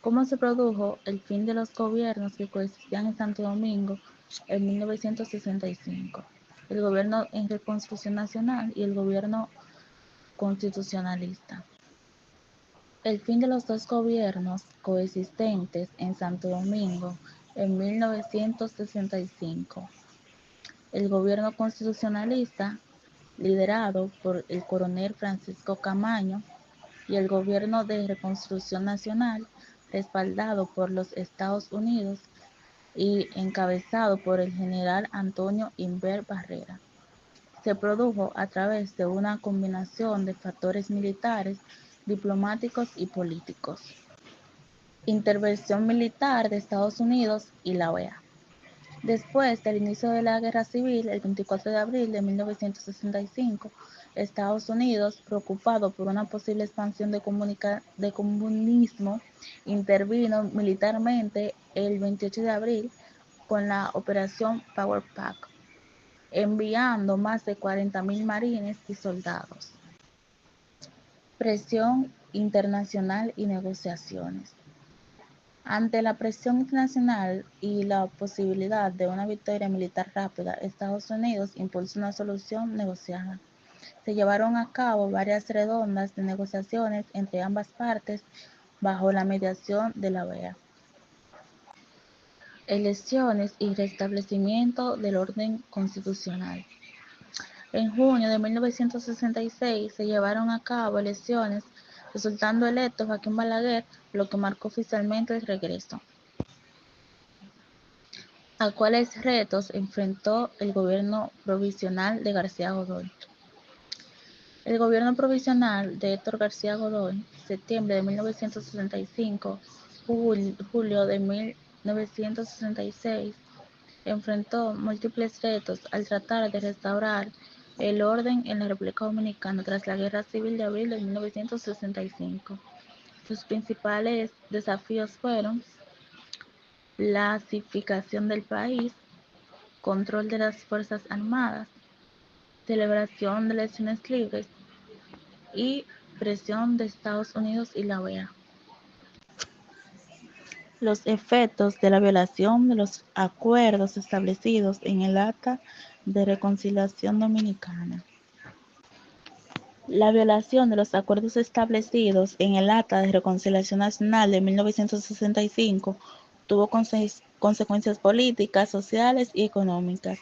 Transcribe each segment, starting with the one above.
¿Cómo se produjo el fin de los gobiernos que coexistían en Santo Domingo en 1965? El gobierno en reconstrucción nacional y el gobierno constitucionalista. El fin de los dos gobiernos coexistentes en Santo Domingo en 1965. El gobierno constitucionalista, liderado por el coronel Francisco Camaño, y el gobierno de reconstrucción nacional, respaldado por los Estados Unidos y encabezado por el general Antonio Inver Barrera. Se produjo a través de una combinación de factores militares, diplomáticos y políticos. Intervención militar de Estados Unidos y la OEA. Después del inicio de la Guerra Civil, el 24 de abril de 1965, Estados Unidos, preocupado por una posible expansión de comunismo, intervino militarmente el 28 de abril con la Operación Power Pack, enviando más de 40.000 marines y soldados. Presión internacional y negociaciones. Ante la presión internacional y la posibilidad de una victoria militar rápida, Estados Unidos impulsó una solución negociada. Se llevaron a cabo varias rondas de negociaciones entre ambas partes bajo la mediación de la OEA. Elecciones y restablecimiento del orden constitucional. En junio de 1966 se llevaron a cabo elecciones, resultando electo Joaquín Balaguer, lo que marcó oficialmente el regreso. ¿A cuáles retos enfrentó el gobierno provisional de García Godoy? El gobierno provisional de Héctor García Godoy, septiembre de 1965, julio de 1966, enfrentó múltiples retos al tratar de restaurar el orden en la República Dominicana tras la Guerra Civil de abril de 1965. Sus principales desafíos fueron la pacificación del país, control de las Fuerzas Armadas, celebración de elecciones libres y presión de Estados Unidos y la OEA. Los efectos de la violación de los acuerdos establecidos en el Acta de Reconciliación Dominicana. La violación de los acuerdos establecidos en el Acta de Reconciliación Nacional de 1965 tuvo consecuencias políticas, sociales y económicas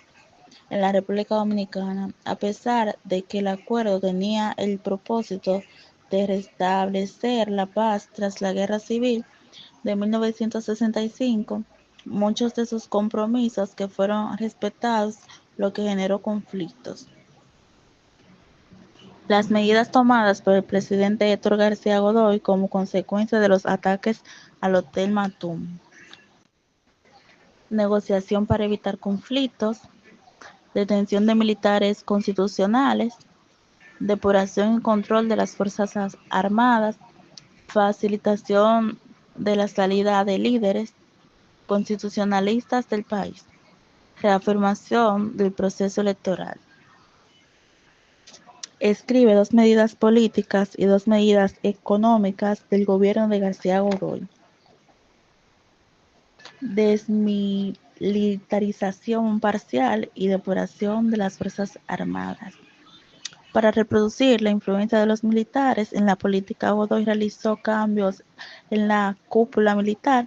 en la República Dominicana, a pesar de que el acuerdo tenía el propósito de restablecer la paz tras la Guerra Civil de 1965, muchos de sus compromisos que fueron respetados, lo que generó conflictos. Las medidas tomadas por el presidente Héctor García Godoy como consecuencia de los ataques al Hotel Matum. Negociación para evitar conflictos, detención de militares constitucionales, depuración y control de las Fuerzas Armadas, facilitación de la salida de líderes constitucionalistas del país, reafirmación del proceso electoral. Escribe 2 medidas políticas y 2 medidas económicas del gobierno de García Godoy. Desmilitarización parcial y depuración de las Fuerzas Armadas. Para reproducir la influencia de los militares en la política, Godoy realizó cambios en la cúpula militar,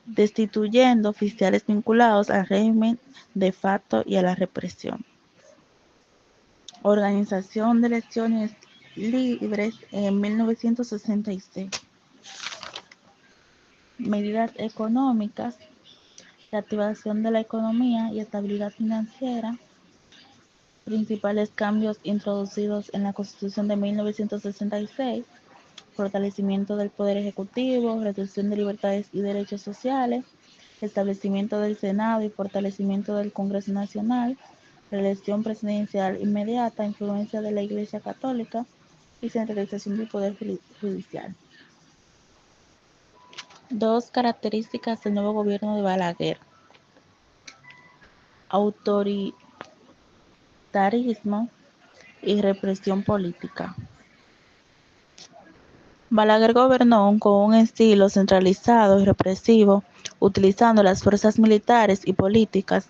destituyendo oficiales vinculados al régimen de facto y a la represión. Organización de elecciones libres en 1966. Medidas económicas, reactivación de la economía y estabilidad financiera. Principales cambios introducidos en la Constitución de 1966. Fortalecimiento del Poder Ejecutivo, reducción de libertades y derechos sociales, establecimiento del Senado y fortalecimiento del Congreso Nacional, reelección presidencial inmediata, influencia de la Iglesia Católica y centralización del Poder Judicial. 2 características del nuevo gobierno de Balaguer. Autoritarismo y represión política. Balaguer gobernó con un estilo centralizado y represivo, utilizando las fuerzas militares y políticas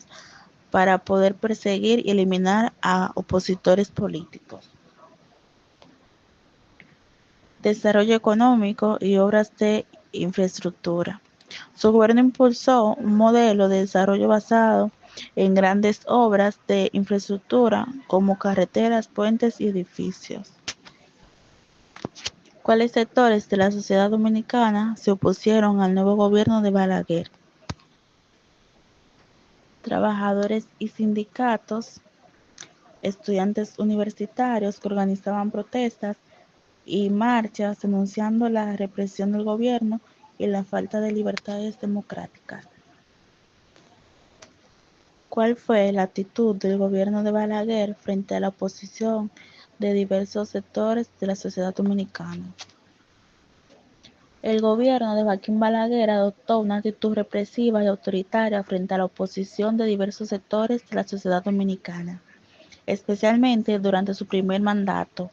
para poder perseguir y eliminar a opositores políticos. Desarrollo económico y obras de infraestructura. Su gobierno impulsó un modelo de desarrollo basado en grandes obras de infraestructura como carreteras, puentes y edificios. ¿Cuáles sectores de la sociedad dominicana se opusieron al nuevo gobierno de Balaguer? Trabajadores y sindicatos, estudiantes universitarios que organizaban protestas y marchas denunciando la represión del gobierno y la falta de libertades democráticas. ¿Cuál fue la actitud del gobierno de Balaguer frente a la oposición de diversos sectores de la sociedad dominicana? El gobierno de Joaquín Balaguer adoptó una actitud represiva y autoritaria frente a la oposición de diversos sectores de la sociedad dominicana, especialmente durante su primer mandato,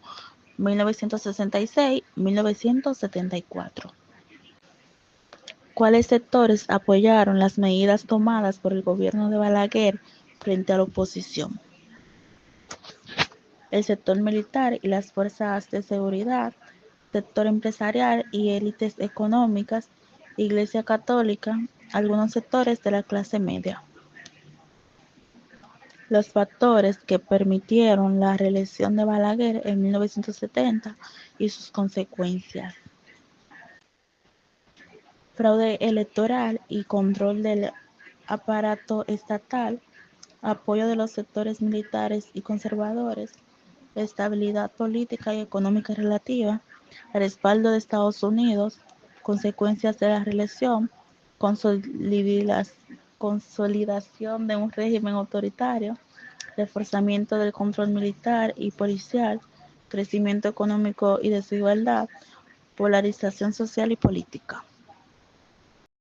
1966-1974. ¿Cuáles sectores apoyaron las medidas tomadas por el gobierno de Balaguer frente a la oposición? El sector militar y las fuerzas de seguridad, sector empresarial y élites económicas, Iglesia Católica, algunos sectores de la clase media. Los factores que permitieron la reelección de Balaguer en 1970 y sus consecuencias. Fraude electoral y control del aparato estatal, apoyo de los sectores militares y conservadores, estabilidad política y económica relativa, respaldo de Estados Unidos, consecuencias de la reelección, consolidación de un régimen autoritario, reforzamiento del control militar y policial, crecimiento económico y desigualdad, polarización social y política.